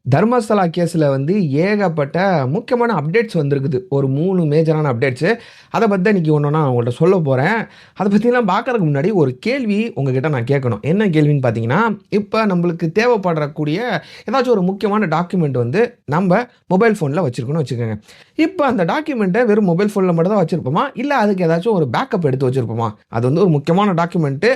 தர்மஸ்தலா கேஸ்ல வந்து ஏகப்பட்ட முக்கியமான அப்டேட்ஸ் வந்திருக்குது. ஒரு 3 மேஜரான அப்டேட்ஸு. அத பத்தி தான் இன்னைக்கு ஒண்ணொண்ணா உங்கள்ட்ட சொல்லப் போறேன். அத பத்திலாம் பார்க்கறதுக்கு முன்னாடி ஒரு கேள்வி உங்ககிட்ட நான் கேட்கணும். என்ன கேள்வின்னு பார்த்தீங்கன்னா, இப்ப நம்மளுக்கு தேவைப்படக்கூடிய ஏதாச்சும் ஒரு முக்கியமான டாக்குமெண்ட் வந்து நம்ப மொபைல் ஃபோன்ல வச்சிருக்கோம்னு வச்சுக்கங்க. இப்ப அந்த டாக்குமெண்ட்ட வெறும் மொபைல் ஃபோன்ல மட்டும் தான் வச்சிருப்போமா? இல்ல அதுக்கு ஏதாச்சும் ஒரு பேக்கப் எடுத்து வச்சிருப்போமா? அது வந்து ஒரு முக்கியமான டாக்குமெண்ட்டு.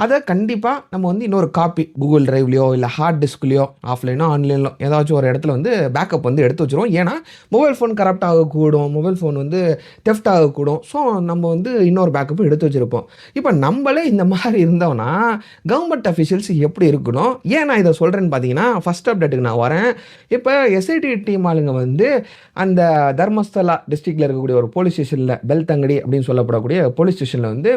அத கண்டிப்பா நம்ம வந்து இன்னொரு காப்பி Google Driveலயோ, இல்ல ஹார்ட் டிஸ்க்லயோ, ஆஃப்லைனோ, ஆன்லைன்லோ ஏதாச்சும் ஒரு இடத்துல வந்து பேக்கப் வந்து எடுத்து வச்சுருவோம். ஏன்னா, மொபைல் ஃபோன் கரப்ட் ஆகக்கூடும். மொபைல் ஃபோன் வந்து தெஃப்ட் ஆகக்கூடும். ஸோ, நம்ம வந்து இன்னொரு பேக்கப்பும் எடுத்து வச்சிருப்போம். இப்ப நம்பளே இந்த மாரி இருந்தோம்னா, கவர்ன்மென்ட் அஃபிஷியல்ஸ் எப்படி இருக்கணும்? ஏன் நான் இத சொல்றேன்னு பார்த்தீங்கன்னா, ஃபர்ஸ்ட் அப்டேட்டுக்கு நான் வரேன். இப்ப எஸ்ஐடி டீம் ஆளுங்க வந்து அந்த தர்மஸ்தலா டிஸ்ட்ரிக்ட்ல இருக்கக்கூடிய ஒரு போலீஸ் ஸ்டேஷன்ல பெல்தங்கடி அப்படின்னு சொல்லப்படக்கூடிய போலீஸ் ஸ்டேஷன்ல வந்து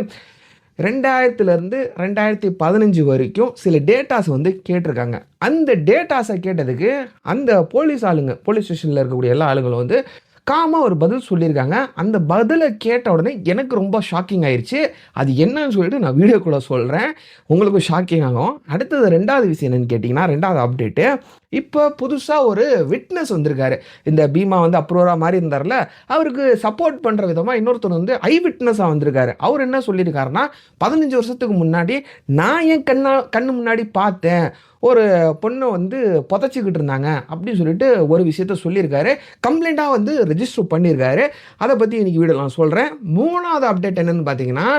2000லிருந்து 2015 வரைக்கும் சில டேட்டாஸ் வந்து கேட்டிருக்காங்க. அந்த டேட்டாஸ கேட்டதுக்கு அந்த போலீஸ் ஆளுங்க, போலீஸ் ஸ்டேஷன்ல இருக்கக்கூடிய எல்லா ஆளுங்களும் வந்து காமா ஒரு பதில் சொல்லியிருக்காங்க. அந்த பதில கேட்ட உடனே எனக்கு ரொம்ப ஷாக்கிங் ஆயிருச்சு. அது என்னன்னு சொல்லிட்டு நான் வீடியோக்குள்ள சொல்றேன். உங்களுக்கும் ஷாக்கிங் ஆகும். அடுத்தது 2வது விஷயம் என்னன்னு கேட்டீங்கன்னா, 2வது அப்டேட்டு. இப்ப புதுசா ஒரு விட்னஸ் வந்திருக்காரு. இந்த பீமா வந்து அப்ரூவரா மாறி இருந்தார்ல, அவருக்கு சப்போர்ட் பண்ற விதமா இன்னொருத்தர் வந்து ஐ விட்னஸா வந்திருக்காரு. அவரு என்ன சொல்லியிருக்காருன்னா, 15 வருஷத்துக்கு முன்னாடி நான் என் கண்ணு முன்னாடி பார்த்தேன். ஒரு பொண்ண வந்து புதைச்சுக்கிட்டு இருந்தாங்க அப்படின்னு சொல்லிட்டு ஒரு விஷயத்த சொல்லியிருக்காரு. கம்ப்ளைண்ட்டா வந்து ரெஜிஸ்டர் பண்ணியிருக்காரு. அத பத்தி இன்னைக்கு வீடியோல நான் சொல்றேன். 3வது அப்டேட் என்னன்னு பார்த்தீங்கன்னா,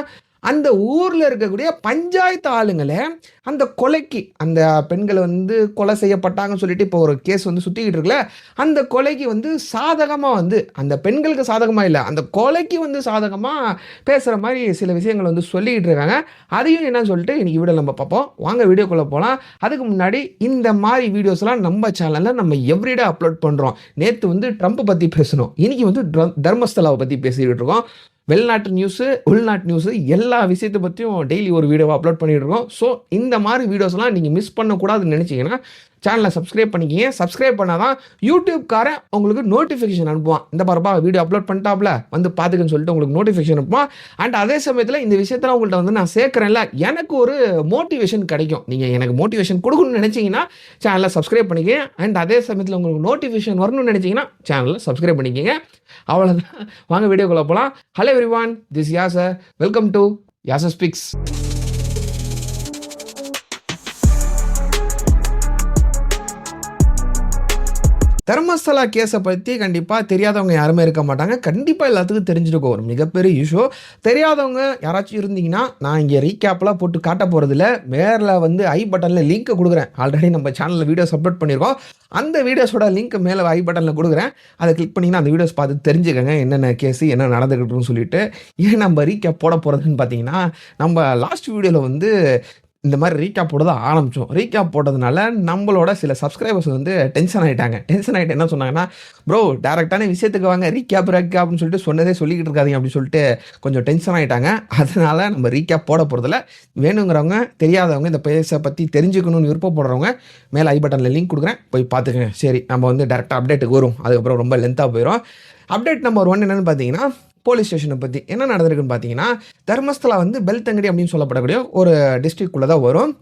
அந்த ஊர்ல இருக்கக்கூடிய பஞ்சாயத்து ஆளுங்கள அந்த கொலைக்கு அந்த பெண்கள் வந்து கொலை செய்யப்பட்டாங்கன்னு சொல்லிட்டு இப்போ ஒரு கேஸ் வந்து சுத்திக்கிட்டு இருக்குல்ல, அந்த கொலைக்கு வந்து சாதகமா வந்து அந்த பெண்களுக்கு சாதகமா இல்ல, அந்த கொலைக்கு வந்து சாதகமா பேசுற மாரி சில விஷயங்கள் வந்து சொல்லிக்கிட்டு இருக்காங்க. அதையும் என்னன்னு சொல்லிட்டு இன்னைக்கு வீடியோல நம்ம பார்ப்போம். வாங்க வீடியோக்குள்ள போலாம். அதுக்கு முன்னாடி இந்த மாரி வீடியோஸ்லாம் நம்ம சேனல்ல நம்ம எவ்ரிடே அப்லோட் பண்றோம். நேத்து வந்து ட்ரம்ப் பத்தி பேசணும். இன்னைக்கு வந்து தர்மஸ்தலாவ பத்தி பேசிக்கிட்டு இருக்கோம். வெளிநாட்டு நியூஸு, உள்நாட்டு நியூஸு எல்லா விஷயத்த பத்தியும் டெய்லி ஒரு வீடியோவா அப்லோட் பண்ணிட்டு இருக்கோம். ஸோ, இந்த மாரி வீடியோஸ்லாம் நீங்க மிஸ் பண்ணக்கூடாதுன்னு நெனச்சீங்கன்னா, சேனல சப்ஸ்கிரைப் பண்ணிக்கங்க. சப்ஸ்கிரைப் பண்ணா தான் யூடியூப்காரன் உங்களுக்கு நோட்டிஃபிகேஷன் அனுப்புவான். இந்த பாருப்பா வீடியோ அப்லோட் பண்ணிட்டாப்ல, வந்து பாத்துக்கன்னு சொல்லிட்டு உங்களுக்கு நோட்டிஃபிகேஷன் அனுப்புவான். அண்ட் அதே சமயத்துல இந்த விஷயத்தலாம் உங்கள்ட்ட வந்து நான் சேர்க்கிறேன்ல, எனக்கு ஒரு மோட்டிவேஷன் கிடைக்கும். நீங்க எனக்கு மோட்டிவேஷன் குடுக்கணும்னு நெனச்சீங்கன்னா, சேனல சப்ஸ்கிரைப் பண்ணிக்கங்க. அண்ட் அதே சமயத்துல உங்களுக்கு நோட்டிஃபிகேஷன் வரணும்னு நெனச்சீங்கன்னா, சேனல சப்ஸ்கிரைப் பண்ணிக்கங்க. அவ்வளோதான். வாங்க வீடியோக்குள்ள போலாம். Hello everyone, this Yasar. Welcome to Yasar speaks. Dharmasthala கேஸ பத்தி கண்டிப்பா தெரியாதவங்க யாருமே இருக்க மாட்டாங்க. கண்டிப்பா எல்லாத்துக்கும் தெரிஞ்சிருக்கும். ஒரு மிகப்பெரிய இஷ்யூ. தெரியாதவங்க யாராச்சும் இருந்தீங்கன்னா, நான் இங்க ரீகேப்லாம் போட்டு காட்டப் போறதில்ல. மேல வந்து ஐ பட்டன்ல லிங்க் குடுக்குறேன். ஆல்ரெடி நம்ம சேனல்ல வீடியோஸ் அப்லோட் பண்ணியிருக்கோம். அந்த வீடியோஸோட லிங்க் மேல ஐ பட்டன்ல குடுக்குறேன். அத கிளிக் பண்ணீங்கன்னா, அந்த வீடியோஸ் பார்த்து தெரிஞ்சுக்கங்க. என்னென்ன கேஸ், என்ன நடந்துகிட்டுன்னு சொல்லிட்டு. ஏன் நம்ம ரீகேப் போட போறதுன்னு பார்த்தீங்கன்னா, நம்ம லாஸ்ட் வீடியோல வந்து இந்த மாரி ரீகேப் போட தான் ஆரம்பிச்சோம். ரீகேப் போட்டதுனால நம்மளோட சில சப்ஸ்கிரைபர்ஸ் வந்து டென்ஷன் ஆயிட்டாங்க. டென்ஷன் ஆயிட்டு என்ன சொன்னாங்கன்னா, "ப்ரோ டைரக்ட்டான விஷயத்துக்கு வாங்க. ரீகேப்னு சொல்லிட்டு சொன்னதே சொல்லிக்கிட்டு இருக்காதீங்க" அப்படின்னு சொல்லிட்டு கொஞ்சம் டென்ஷன் ஆயிட்டாங்க. அதனால நம்ம ரீகேப் போட போறதில்ல. வேணுங்கிறவங்க, தெரியாதவங்க, இந்த பேஸ பத்தி தெரிஞ்சுக்கணும்னு விருப்பப்படுறவங்க, மேல ஐ பட்டன்ல லிங்க் குடுக்குறேன். போய் பார்த்துக்கங்க. சரி, நம்ம வந்து டைரக்ட்டா அப்டேட்டுக்கு வருவோம். அதுக்கப்புறம் ரொம்ப லென்த்தா போயிரும். அப்டேட் நம்பர் 1 என்னன்னு பார்த்தீங்கன்னா, போலீஸ் ஸ்டேஷன பத்தி. என்ன நடந்திருக்குன்னு பார்த்தீங்கன்னா, தர்மஸ்தலா வந்து பெல்தங்கடி அப்படின்னு சொல்லப்படக்கூடிய ஒரு டிஸ்ட்ரிக்ட்குள்ள தான் வரும்.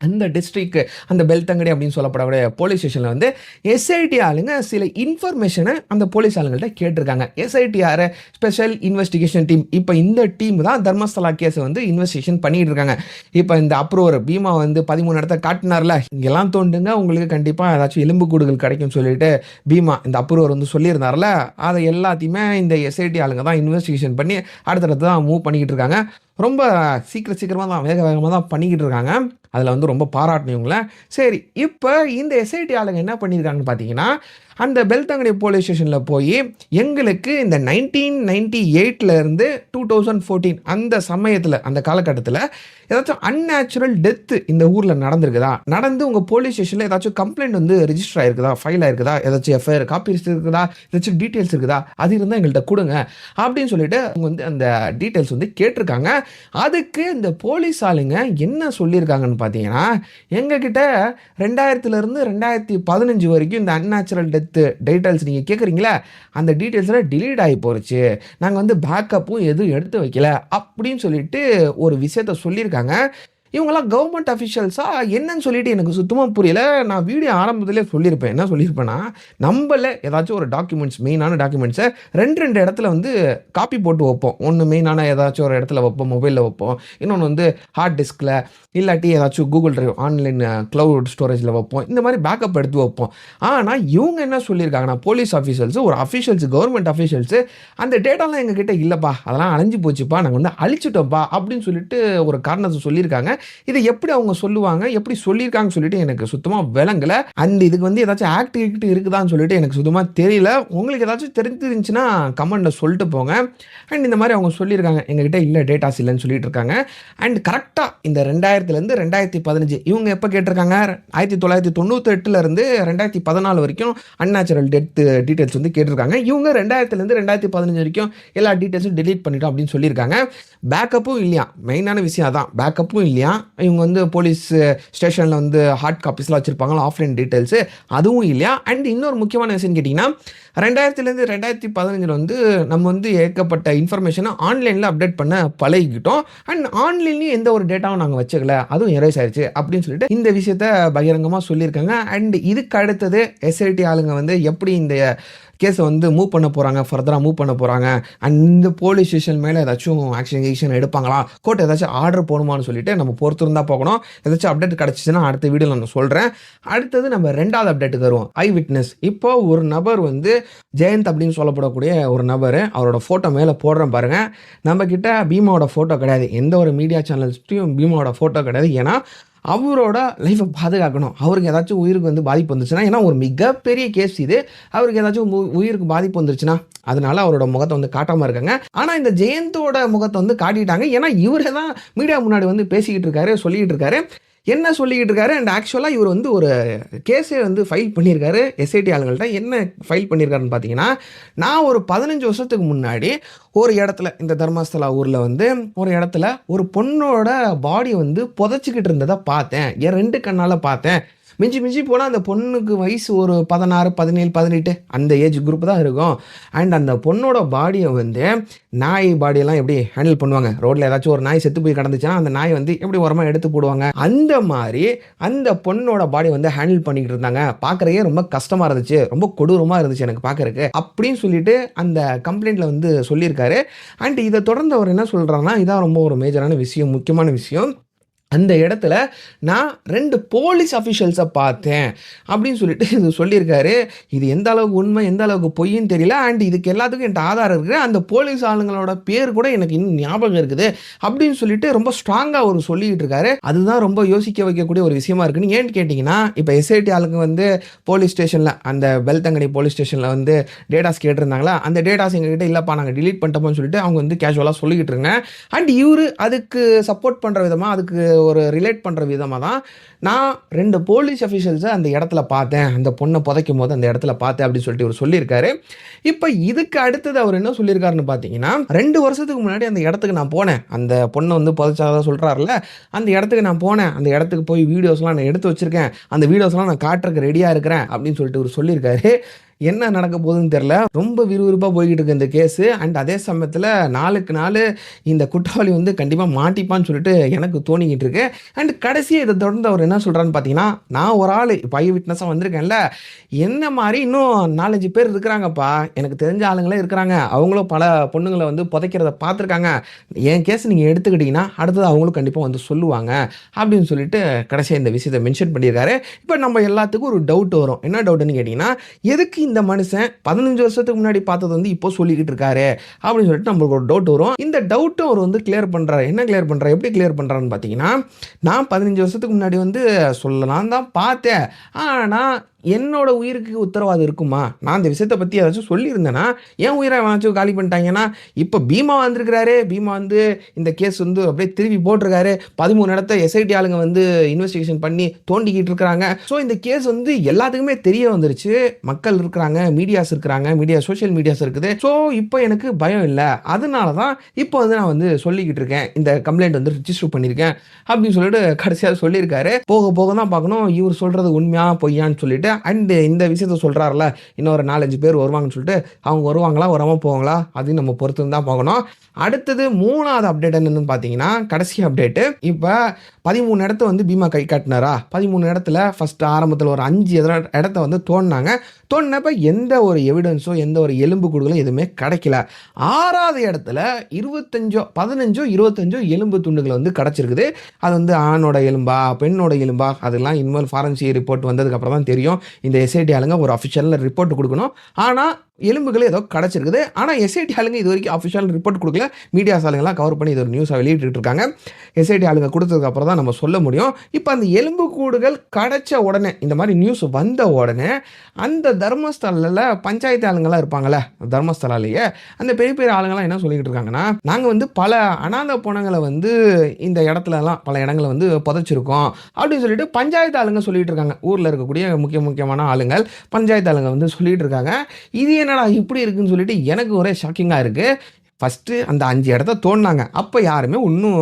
அந்த டிஸ்ட்ரிக்ட் அந்த பெல்தங்கடி அப்படின்னு சொல்லப்படக்கூடிய போலீஸ் ஸ்டேஷன்ல வந்து எஸ்ஐடி ஆளுங்க சில இன்ஃபர்மேஷனை அந்த போலீஸ் ஆளுங்கள்ட்ட கேட்டிருக்காங்க. எஸ்ஐடி யாரு? Special investigation team. இப்போ இந்த டீம் தான் தர்மஸ்தலா கேஸை வந்து இன்வெஸ்டிகேஷன் பண்ணிட்டு இருக்காங்க. இப்போ இந்த அப்ரூவர் பீமா வந்து 13 இடத்த காட்டினார்ல, இங்கெல்லாம் தோண்டுங்க உங்களுக்கு கண்டிப்பாக ஏதாச்சும் எலும்புக்கூடுகள் கிடைக்கும் சொல்லிட்டு பீமா இந்த அப்ரூவர் வந்து சொல்லியிருந்தார்ல, அதை எல்லாத்தையுமே இந்த எஸ்ஐடி ஆளுங்க தான் இன்வெஸ்டிகேஷன் பண்ணி அடுத்தடுத்து தான் மூவ் பண்ணிக்கிட்டு இருக்காங்க. ரொம்ப சீக்கிரமா தான் வேக வேகமா தான் பண்ணிக்கிட்டு இருக்காங்க. அதில வந்து ரொம்ப பாராட்டணும் இவங்கள. சரி, இப்ப இந்த எஸ்ஐடி ஆளுங்க என்ன பண்ணியிருக்காங்கன்னு பார்த்தீங்கன்னா, அந்த பெல்தங்கடி போலீஸ் ஸ்டேஷன்ல போயி, எங்களுக்கு இந்த 1998ல இருந்து 2014 அந்த சமயத்தில, அந்த காலகட்டத்தில ஏதாச்சும் அன்நேச்சுரல் டெத் இந்த ஊர்ல நடந்திருக்குதா? நடந்து உங்க போலீஸ் ஸ்டேஷன்ல ஏதாச்சும் கம்ப்ளைண்ட் வந்து ரெஜிஸ்டர் ஆயிருக்குதா? ஃபைல் ஆயிருக்குதா? ஏதாச்சும் எஃப்ஐஆர் காப்பீஸ் இருக்குதா? ஏதாச்சும் டீட்டெயில்ஸ் இருக்குதா? அது இருந்தா எங்கள்ட்ட குடுங்க. அப்படின்னு சொல்லிட்டு அவங்க வந்து அந்த டீட்டெயில்ஸ் வந்து கேட்டிருக்காங்க. அதுக்கு இந்த போலீஸ் ஆளுங்க என்ன சொல்லியிருக்காங்கன்னு பார்த்தீங்கன்னா, எங்ககிட்ட 2000ல இருந்து 2015 வரைக்கும் இந்த அன்நேச்சுரல் டெத் டீட்டெயில்ஸ் நீங்க கேட்குறீங்களா? அந்த டீட்டெயில்ஸ்லாம் டிலீட் ஆகி போயிருச்சு. நாங்க வந்து பேக்கப்பும் எதுவும் எடுத்து வைக்கல. அப்படின்னு சொல்லிட்டு ஒரு விஷயத்த சொல்லியிருக்காங்க. இவங்கலாம் கவர்மெண்ட் அஃபிஷியல்ஸா என்னன்னு சொல்லிட்டு எனக்கு சுத்தமா புரியல. நான் வீடியோ ஆரம்பத்திலேயே சொல்லியிருப்பேன். என்ன சொல்லியிருப்பேன்னா, நம்பள ஏதாச்சும் ஒரு டாக்குமெண்ட்ஸ் மெயினான டாக்குமெண்ட்ஸ 2 இடத்துல வந்து காப்பி போட்டு வைப்போம். ஒண்ணு மெயினான ஏதாச்சும் ஒரு இடத்துல வைப்போம், மொபைல்ல வைப்போம். இன்னொன்னு வந்து ஹார்ட் டிஸ்க்ல இல்லாட்டி ஏதாச்சும் கூகுள் டிரைவ் ஆன்லைன் கிளவுட் ஸ்டோரேஜ்ல வைப்போம். இந்த மாரி பேக்கப் எடுத்து வைப்போம். ஆனா இவங்க என்ன சொல்லியிருக்காங்கன்னா, போலீஸ் ஆஃபீஷியல்ஸ் ஒரு அஃபிஷியல்ஸ் கவர்மெண்ட் அஃபிஷியல்ஸ் அந்த டேட்டாலாம் எங்ககிட்ட இல்லப்பா. அதெல்லாம் அழிஞ்சு போச்சுப்பா. நாங்க வந்து அழிச்சுட்டோம்ப்பா அப்படின்னு சொல்லிட்டு ஒரு காரணத்த சொல்லியிருக்காங்க. இத எப்படி அவங்க சொல்லுவாங்க? எப்படி சொல்லியிருக்காங்கன்னு சொல்லிட்டு எனக்கு சுத்தமா விளங்கல. அண்ட் இதுக்கு வந்து ஏதாச்சும் ஆக்ட் இருக்குதான்னு சொல்லிட்டு எனக்கு சுத்தமா தெரியல. உங்களுக்கு ஏதாச்சும் தெரிஞ்சிருந்துச்சுன்னா கமெண்ட்ல சொல்லிட்டு போங்க. அண்ட் இந்த மாரி அவங்க சொல்லியிருக்காங்க. எங்ககிட்ட இல்ல டேட்டாஸ் இல்லன்னு சொல்லிட்டு இருக்காங்க. அண்ட் கரெக்ட்டா இந்த 2000லேருந்து 2015 இவங்க எப்ப கேட்டிருக்காங்க? 1998ல இருந்து 2014 வரைக்கும் அன்நேச்சுரல் டெத் டீடைல்ஸ் வந்து கேட்டிருக்காங்க. இவங்க 2000லேருந்து 2015 வரைக்கும் எல்லா டீடைல்ஸும் டெலீட் பண்ணிட்டோம் அப்படின்னு சொல்லியிருக்காங்க. பேக்கப்பும் இல்லையா. மெயினான விஷயம் அதான். பேக்கப்பும் இல்லையா. இவங்க வந்து போலீஸ் ஸ்டேஷன்ல வந்து ஹார்ட் காப்பீஸ்லாம் வச்சிருப்பாங்கல்ல ஆஃப்லைன் டீடைல்ஸ் அதுவும் இல்லையா. அண்ட் இன்னொரு முக்கியமான விஷயம் கேட்டீங்கன்னா 2000லேருந்து 2015 வந்து நம்ம வந்து ஏகப்பட்ட இன்ஃபர்மேஷனை ஆன்லைனில் அப்டேட் பண்ண பழகிக்கிட்டோம். அண்ட் ஆன்லைன்லேயும் எந்த ஒரு டேட்டாவும் நாங்கள் வச்சுக்கல, அதுவும் எரேஸ் ஆயிடுச்சு அப்படின்னு சொல்லிட்டு இந்த விஷயத்த பகிரங்கமாக சொல்லியிருக்காங்க. அண்ட் இதுக்கு அடுத்தது எஸ்ஐடி ஆளுங்க வந்து எப்படி இந்த கேஸை வந்து மூவ் பண்ண போகிறாங்க, ஃபர்தராக மூவ் பண்ண போகிறாங்க. அண்ட் இந்த போலீஸ் ஸ்டேஷன் மேலே ஏதாச்சும் ஆக்ஷன் எடுப்பாங்களா, கோர்ட் ஏதாச்சும் ஆர்டர் போகணுமான்னு சொல்லிட்டு நம்ம பொறுத்திருந்தா போகணும். ஏதாச்சும் அப்டேட் கிடச்சிச்சுன்னா அடுத்த வீடியோவில் நான் சொல்கிறேன். அடுத்தது நம்ம 2வது அப்டேட்டுக்கு வருவோம். ஐ விட்னஸ். இப்போ ஒரு நபர் வந்து ஜெயந்த் அப்படின்னு சொல்லப்படக்கூடிய ஒரு நபர், அவரோட ஃபோட்டோ மேலே போடுறேன் பாருங்க. நம்ம கிட்ட பீமாவோட ஃபோட்டோ கிடையாது, எந்த ஒரு மீடியா சேனல்ஸ்லையும் பீமாவோட ஃபோட்டோ கிடையாது. ஏன்னா அவரோட லைஃப்பை பாதுகாக்கணும். அவருக்கு ஏதாச்சும் உயிருக்கு வந்து பாதிப்பு வந்துருச்சுன்னா, ஏன்னா ஒரு மிகப்பெரிய கேஸ் இது. அவருக்கு ஏதாச்சும் உயிருக்கு பாதிப்பு வந்துருச்சுன்னா, அதனால அவரோட முகத்தை வந்து காட்டாமல் இருக்காங்க. ஆனால் இந்த ஜெயந்தோட முகத்தை வந்து காட்டிட்டாங்க. ஏன்னா இவரே தான் மீடியா முன்னாடி வந்து பேசிக்கிட்டு இருக்காரு, சொல்லிக்கிட்டு இருக்காரு. என்ன சொல்லிக்கிட்டு இருக்காரு? அண்ட் ஆக்சுவலாக இவர் வந்து ஒரு கேஸே வந்து ஃபைல் பண்ணியிருக்காரு எஸ்ஐடி ஆளுங்கள்ட்ட. என்ன ஃபைல் பண்ணியிருக்காருன்னு பார்த்தீங்கன்னா, நான் ஒரு 15 வருஷத்துக்கு முன்னாடி ஒரு இடத்துல இந்த தர்மஸ்தலா ஊரில் வந்து ஒரு இடத்துல ஒரு பொண்ணோட பாடி வந்து புதைச்சிக்கிட்டு இருந்ததை பார்த்தேன். என் 2 கண்ணால் பார்த்தேன். மிஞ்சி மிஞ்சி போனால் அந்த பொண்ணுக்கு வயசு ஒரு 16, 17, 18 அந்த ஏஜ் குரூப் தான் இருக்கும். அண்ட் அந்த பொண்ணோட பாடியை வந்து நாய் பாடியெல்லாம் எப்படி ஹேண்டில் பண்ணுவாங்க, ரோட்டில் ஏதாச்சும் ஒரு நாய் செத்து போய் கிடந்துச்சுன்னா அந்த நாய் வந்து எப்படி உரமாக எடுத்து போடுவாங்க, அந்த மாதிரி அந்த பொண்ணோட பாடி வந்து ஹேண்டில் பண்ணிக்கிட்டு இருந்தாங்க. பார்க்குறக்கே ரொம்ப கஷ்டமாக இருந்துச்சு, ரொம்ப கொடூரமாக இருந்துச்சு எனக்கு பார்க்குறக்கு அப்படின்னு சொல்லிட்டு அந்த கம்ப்ளைண்ட்டில் வந்து சொல்லியிருக்காரு. அண்ட் இதை தொடர்ந்து அவர் என்ன சொல்கிறாங்கன்னா, இதான் ரொம்ப ஒரு மேஜரான விஷயம், முக்கியமான விஷயம். அந்த இடத்துல நான் 2 போலீஸ் அஃபிஷியல்ஸை பார்த்தேன் அப்படின்னு சொல்லிட்டு இது சொல்லியிருக்காரு. இது எந்த அளவுக்கு உண்மை, எந்த அளவுக்கு பொய்ன்னு தெரியல. அண்ட் இதுக்கு எல்லாத்துக்கும் என்கிட்ட ஆதாரம் இருக்குது. அந்த போலீஸ் ஆளுங்களோட பேர் கூட எனக்கு இன்னும் ஞாபகம் இருக்குது அப்படின்னு சொல்லிட்டு ரொம்ப ஸ்ட்ராங்காக அவர் சொல்லிக்கிட்டு இருக்காரு. அதுதான் ரொம்ப யோசிக்க வைக்கக்கூடிய ஒரு விஷயமா இருக்குன்னு. ஏன்னு கேட்டிங்கன்னா, இப்போ எஸ்ஐடி ஆளுங்க வந்து போலீஸ் ஸ்டேஷனில் அந்த பெல்தங்கனி போலீஸ் ஸ்டேஷனில் வந்து டேட்டாஸ் கேட்டிருந்தாங்களா, அந்த டேட்டாஸ் எங்ககிட்ட இல்லைப்பா நாங்கள் டிலீட் பண்ணிட்டோம்னு சொல்லிட்டு அவங்க வந்து கேஷுவலாக சொல்லிக்கிட்டு இருங்க. அண்ட் இவர் அதுக்கு சப்போர்ட் பண்ணுற விதமாக, அதுக்கு ஒரு ரிலேட் பண்ணுற விதமாக தான் நான் 2 போலீஸ் அஃபிஷியல்ஸை அந்த இடத்துல பார்த்தேன், அந்த பொண்ணை புதைக்கும் போது அந்த இடத்துல பார்த்தேன் அப்படின்னு சொல்லிட்டு இவர் சொல்லியிருக்காரு. இப்போ இதுக்கு அடுத்தது அவர் என்ன சொல்லியிருக்காருன்னு பார்த்தீங்கன்னா, 2 வருஷத்துக்கு முன்னாடி அந்த இடத்துக்கு நான் போனேன், அந்த பொண்ணை வந்து புதைச்சாதான் சொல்கிறாருல, அந்த இடத்துக்கு நான் போனேன், அந்த இடத்துக்கு போய் வீடியோஸ்லாம் நான் எடுத்து வச்சுருக்கேன், அந்த வீடியோஸ்லாம் நான் காட்டுறதுக்கு ரெடியாக இருக்கிறேன் அப்படின்னு சொல்லிட்டு இவர் சொல்லியிருக்காரு. என்ன நடக்க போகுதுன்னு தெரில. ரொம்ப விறுவிறுப்பாக போய்கிட்டு இருக்கு இந்த கேஸு. அண்ட் அதே சமயத்தில் நாளுக்கு நாள் இந்த குற்றவாளி வந்து கண்டிப்பாக மாட்டிப்பான்னு சொல்லிட்டு எனக்கு தோணிக்கிட்டு இருக்கு. அண்ட் கடைசியாக இதை தொடர்ந்து அவர் என்ன சொல்கிறான்னு பார்த்தீங்கன்னா, நான் ஒரு ஆள் இப்போ ஐ விட்னஸாக வந்திருக்கேன்ல, என்ன மாதிரி இன்னும் 4-5 பேர் இருக்கிறாங்கப்பா, எனக்கு தெரிஞ்ச ஆளுங்களே இருக்கிறாங்க, அவங்களும் பல பொண்ணுங்களை வந்து புதைக்கிறத பார்த்துருக்காங்க. என் கேஸ் நீங்கள் எடுத்துக்கிட்டிங்கன்னா அடுத்தது அவங்களும் கண்டிப்பாக வந்து சொல்லுவாங்க அப்படின்னு சொல்லிட்டு கடைசியாக இந்த விஷயத்தை மென்ஷன் பண்ணியிருக்காரு. இப்போ நம்ம எல்லாத்துக்கும் ஒரு டவுட் வரும். என்ன டவுட்டுன்னு கேட்டிங்கன்னா, எதுக்கு இந்த மனுஷன் 15 வருஷத்துக்கு முன்னாடி பார்த்தது வந்து இப்போ சொல்லிக்கிட்டு இருக்காரு அப்படின்னு சொல்லிட்டு நம்மளுக்கு ஒரு டவுட் வரும். இந்த டவுட்டும் அவர் வந்து கிளியர் பண்ணுறாரு. என்ன கிளியர் பண்ணுறாரு, எப்படி கிளியர் பண்ணுறாருன்னு பார்த்தீங்கன்னா, நான் 15 வருஷத்துக்கு முன்னாடி வந்து சொல்லலாம் தான் பார்த்தேன், ஆனால் என்னோட உயிருக்கு உத்தரவாதம் இருக்குமா, நான் இந்த விஷயத்தை பற்றி ஏதாச்சும் சொல்லியிருந்தேன்னா என் உயிரை ஏதாச்சும் காலி பண்ணிட்டாங்கன்னா, இப்போ பீமா வந்திருக்கிறாரு, பீமா வந்து இந்த கேஸ் வந்து அப்படியே திருப்பி போட்டிருக்காரு, 13 இடத்த எஸ்ஐடி ஆளுங்க வந்து இன்வெஸ்டிகேஷன் பண்ணி தோண்டிக்கிட்டு இருக்கிறாங்க. ஸோ இந்த கேஸ் வந்து எல்லாத்துக்குமே தெரிய வந்துருச்சு, மக்கள் இருக்கிறாங்க, மீடியாஸ் இருக்கிறாங்க, சோஷியல் மீடியாஸ் இருக்குது. ஸோ இப்போ எனக்கு பயம் இல்லை, அதனால தான் இப்போ வந்து நான் வந்து சொல்லிக்கிட்டு இருக்கேன், இந்த கம்ப்ளைண்ட் வந்து ரிஜிஸ்டர் பண்ணியிருக்கேன் அப்படின்னு சொல்லிட்டு கடைசியாக சொல்லியிருக்காரு. போக போக தான் பார்க்கணும் இவர் சொல்கிறது உண்மையா பொய்யான்னு சொல்லிட்டு. அண்ட் இந்த விஷயத்த சொல்றாருல, இன்னொரு 4, 5 பேர் வருவாங்கன்னு சொல்லிட்டு, அவங்க வருவாங்களா? வராம போவாங்களா? அதையும் நம்ம பொறுத்து தான் பார்க்கணும். அடுத்தது 3வது அப்டேட் என்னன்னு பார்த்தீங்கன்னா, கடைசி அப்டேட்டு. இப்ப 13 இடத்த வந்து பீமா கை காட்டினாரா? 13 இடத்துல ஃபர்ஸ்ட் ஆரம்பத்துல ஒரு 5 இடத்த வந்து தோண்டுனாங்க. தோண்டுனப்ப எந்த ஒரு எவிடன்ஸோ, எந்த ஒரு எலும்புக்கூடுகளும் எதுவுமே கிடைக்கல. 6வது இடத்துல 15ஓ 25ஓ எலும்பு துண்டுகள் வந்து கிடைச்சிருக்குது. அது வந்து ஆணோட எலும்பா? பெண்ணோட எலும்பா? அதெல்லாம் இனிமேல் ஃபாரன்சிக் ரிப்போர்ட் வந்ததுக்கு அப்புறம் தான் தெரியும். இந்த எஸ்ஐடி ஆளுங்க ஒரு அஃபிஷியல் ரிப்போர்ட் குடுக்கணும். ஆனா எலும்புகள் ஏதோ கிடைச்சிருக்குது. ஆனா எஸ்ஐடி ஆளுங்க இதுவரைக்கும் அஃபிஷியல் ரிப்போர்ட் குடுக்கல. மீடியாஸ் ஆளுங்கலாம் கவர் பண்ணி இது ஒரு நியூஸா வெளியிட்டுட்டு இருக்காங்க. எஸ்ஐடி ஆளுங்க குடுத்ததுக்கு அப்புறம் தான் நம்ம சொல்ல முடியும். இப்ப அந்த எலும்புக்கூடுகள் கிடைச்ச உடனே, இந்த மாரி நியூஸ் வந்த உடனே, அந்த தர்மஸ்தலால பஞ்சாயத்து ஆளுங்கலாம் இருப்பாங்கல்ல, தர்மஸ்தலாலயே அந்த பெரிய பெரிய ஆளுங்கலாம் என்ன சொல்லிக்கிட்டு இருக்காங்கன்னா, நாங்க வந்து பல அனாதை பொணங்கள வந்து இந்த இடத்துலலாம் பல இடங்கள்ல வந்து புதைச்சிருக்கோம் அப்படின்னு சொல்லிட்டு பஞ்சாயத்து ஆளுங்க சொல்லிட்டு இருக்காங்க. ஊர்ல இருக்கக்கூடிய முக்கியமான ஆளுங்கள், பஞ்சாயத்து ஆளுங்க வந்து சொல்லிட்டு இருக்காங்க. இது என்னடா இப்படி இருக்குன்னு சொல்லிட்டு எனக்கு ஒரே ஷாக்கிங்கா இருக்கு. ஃபர்ஸ்ட்டு அந்த 5 இடத்த தோண்டுனாங்க. அப்ப யாருமே இன்னும்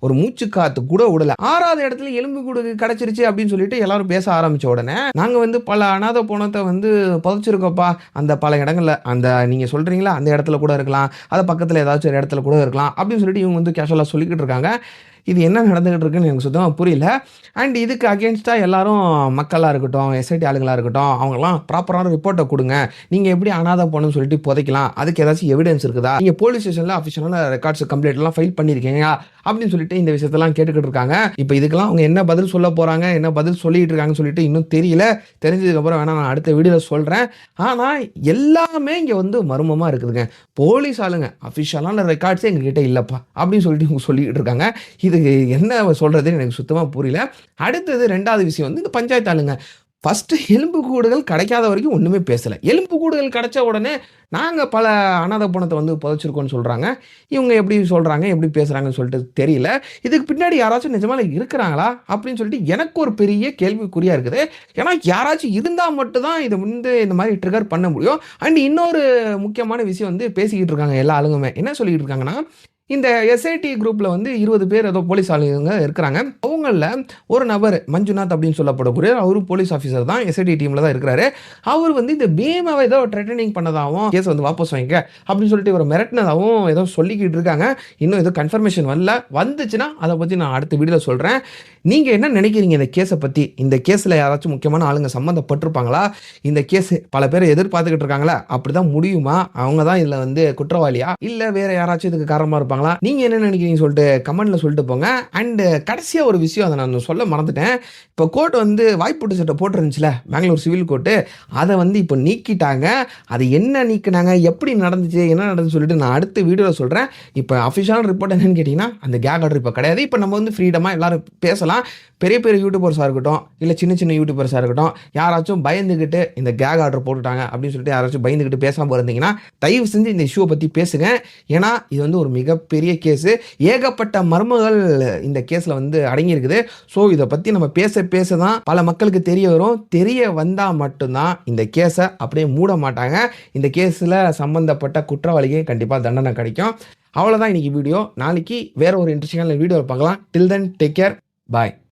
ஒரு மூச்சு காத்து கூட விடல. 6வது இடத்துல எலும்புக்கூடு கிடைச்சிருச்சு அப்படின்னு சொல்லிட்டு எல்லாரும் பேச ஆரம்பிச்ச உடனே, நாங்க வந்து பல அனாதை பொணத்த வந்து புதைச்சிருக்கோம்ப்பா. அந்த பல இடங்கள்ல அந்த நீங்க சொல்றீங்கல்ல, அந்த இடத்துல கூட இருக்கலாம். அது பக்கத்துல ஏதாச்சும் ஒரு இடத்துல கூட இருக்கலாம். அப்படின்னு சொல்லிட்டு இவங்க வந்து கேஷுவலா சொல்லிக்கிட்டு இருக்காங்க. இது என்ன நடந்துகிட்டு இருக்குன்னு எனக்கு சுத்தமா புரியல. அண்ட் இதுக்கு அகைன்ஸ்டா எல்லாரும் மக்களா இருக்கட்டும், எஸ்ஐடி ஆளுங்களா இருக்கட்டும், அவங்கலாம் ப்ராப்பரான ரிப்போர்ட்ட குடுங்க. நீங்க எப்படி அனாதை பொண்ணுன்னு சொல்லிட்டு புதைக்கலாம்? அதுக்கு ஏதாச்சும் எவிடன்ஸ் இருக்குதா? நீங்க போலீஸ் ஸ்டேஷன்ல அஃபிஷியலான ரெக்கார்ட்ஸ் கம்ப்ளைண்ட்லாம் ஃபைல் பண்ணியிருக்கீங்களா? அப்படின்னு சொல்லிட்டு இந்த விஷயத்தெல்லாம் கேட்டுக்கிட்டு இருக்காங்க. இப்ப இதுக்கெல்லாம் அவங்க என்ன பதில் சொல்ல போறாங்க? என்ன பதில் சொல்லிட்டு இருக்காங்கன்னு சொல்லிட்டு இன்னும் தெரியல. தெரிஞ்சதுக்கு அப்புறம் வேணா நான் அடுத்த வீடியோல சொல்றேன். ஆனா எல்லாமே இங்க வந்து மர்மமா இருக்குதுங்க. போலீஸ் ஆளுங்க அஃபிஷியலான ரெக்கார்ட்ஸே எங்ககிட்ட இல்லப்பா அப்படின்னு சொல்லிட்டு இவங்க சொல்லிக்கிட்டு இருக்காங்க. இதுக்கு என்ன சொல்றதுன்னு எனக்கு சுத்தமா புரியல. அடுத்தது 2வது விஷயம் வந்து இந்த பஞ்சாயத்து ஆளுங்க. ஃபர்ஸ்ட்டு எலும்புக்கூடுகள் கிடைக்காத வரைக்கும் ஒண்ணுமே பேசல. எலும்புக்கூடுகள் கிடைச்ச உடனே, நாங்க பல அனாதை பொணத்த வந்து புதைச்சிருக்கோம்னு சொல்றாங்க. இவங்க எப்படி சொல்றாங்க, எப்படி பேசுறாங்கன்னு சொல்லிட்டு தெரியல. இதுக்கு பின்னாடி யாராச்சும் நிஜமாலே இருக்கிறாங்களா? அப்படின்னு சொல்லிட்டு எனக்கு ஒரு பெரிய கேள்விக்குறியா இருக்குது. ஏன்னா யாராச்சும் இருந்தா மட்டும் தான் இத வந்து இந்த மாரி ட்ரிகர் பண்ண முடியும். அண்ட் இன்னொரு முக்கியமான விஷயம் வந்து பேசிக்கிட்டு இருக்காங்க எல்லா ஆளுங்களுமே. என்ன சொல்லிக்கிட்டு இருக்காங்கன்னா, இந்த எஸ்ஐடி குரூப்ல வந்து 20 பேர் ஏதோ போலீஸ் ஆளுங்க இருக்கிறாங்க. அவங்கள்ல ஒரு நபர் மஞ்சுநாத் அப்படின்னு சொல்லப்படக்கூடிய அவரு போலீஸ் ஆஃபீசர் தான். எஸ்ஐடி டீம்ல தான் இருக்கிறாரு. அவர் வந்து இந்த பீமாவை ஏதோ த்ரெட்டனிங் பண்ணதாவும், கேஸ் வந்து வாபஸ் வாங்கிக்க அப்படின்னு சொல்லிட்டு இவர மிரட்டினதாவும் ஏதோ சொல்லிக்கிட்டு இருக்காங்க. இன்னும் ஏதோ கன்ஃபர்மேஷன் வரல. வந்துச்சுன்னா அத பத்தி நான் அடுத்த வீடியோல சொல்றேன். நீங்க என்ன நினைக்கிறீங்க இந்த கேஸ பத்தி? இந்த கேஸ்ல யாராச்சும் முக்கியமான ஆளுங்க சம்பந்தப்பட்டிருப்பாங்களா? இந்த கேஸ் பல பேர் எதிர்பார்த்துக்கிட்டு இருக்காங்களா? அப்படிதான் முடியுமா? அவங்க தான் இதுல வந்து குற்றவாளியா? இல்ல வேற யாராச்சும் இதுக்கு காரணமா இருப்பாங்களா? நீங்க என்ன நினைக்கிறீங்கன்னு சொல்லிட்டு கமெண்ட்ல சொல்லிட்டு போங்க. அண்ட் கடைசியா ஒரு விஷயம் அத நான் சொல்ல மறந்துட்டேன். இப்ப கோர்ட் வந்து வாய்ப்பூட்டு சட்டம் போட்டிருந்துச்சுல, பெங்களூர் சிவில் கோர்ட். அத வந்து இப்ப நீக்கிட்டாங்க. அது என்ன நீக்குனாங்க? எப்படி நடந்துச்சு? என்ன நடந்துச்சுன்னு சொல்லிட்டு நான் அடுத்த வீடியோல சொல்றேன். இப்ப அஃபிஷியல் ரிப்போர்ட் என்னன்னு கேட்டீங்கன்னா, அந்த கேக் ஆர்டர் இப்ப கிடையாது. இப்ப நம்ம வந்து ஃப்ரீடமா எல்லாரும் பேசலாம். பெரிய பெரிய யூடியூபர்ஸா இருக்கட்டும், இல்ல சின்ன சின்ன யூடியூபர்ஸா இருக்கட்டும், யாராச்சும் பயந்துகிட்டு இந்த கேக் ஆர்டர் போட்டுட்டாங்க அப்படின்னு சொல்லிட்டு யாராச்சும் பயந்துகிட்டு பேசாம இருந்தீங்கன்னா, தயவு செஞ்சு இந்த இஷ்யூ பத்தி பேசுங்க. ஏன்னா இது வந்து ஒரு மிகப்பெரிய கேஸ். ஏகப்பட்ட மர்மங்கள் இந்த கேஸ்ல வந்து அடங்கி இருக்குது. சோ இத பத்தி நம்ம பேச தான் பல மக்களுக்கு தெரிய வரும். தெரிய வந்தா மட்டும் தான் இந்த கேஸ அப்படியே மூட மாட்டாங்க. இந்த கேஸ்ல சம்பந்தப்பட்ட குற்றவாளிக்கு கண்டிப்பா தண்டனை கிடைக்கும். அவ்வளவுதான் இன்னைக்கு வீடியோ. நாளைக்கு வேற ஒரு இன்ட்ரெஸ்டிங்கான வீடியோல பார்க்கலாம். டில் தென் டேக் கேர். பாய்.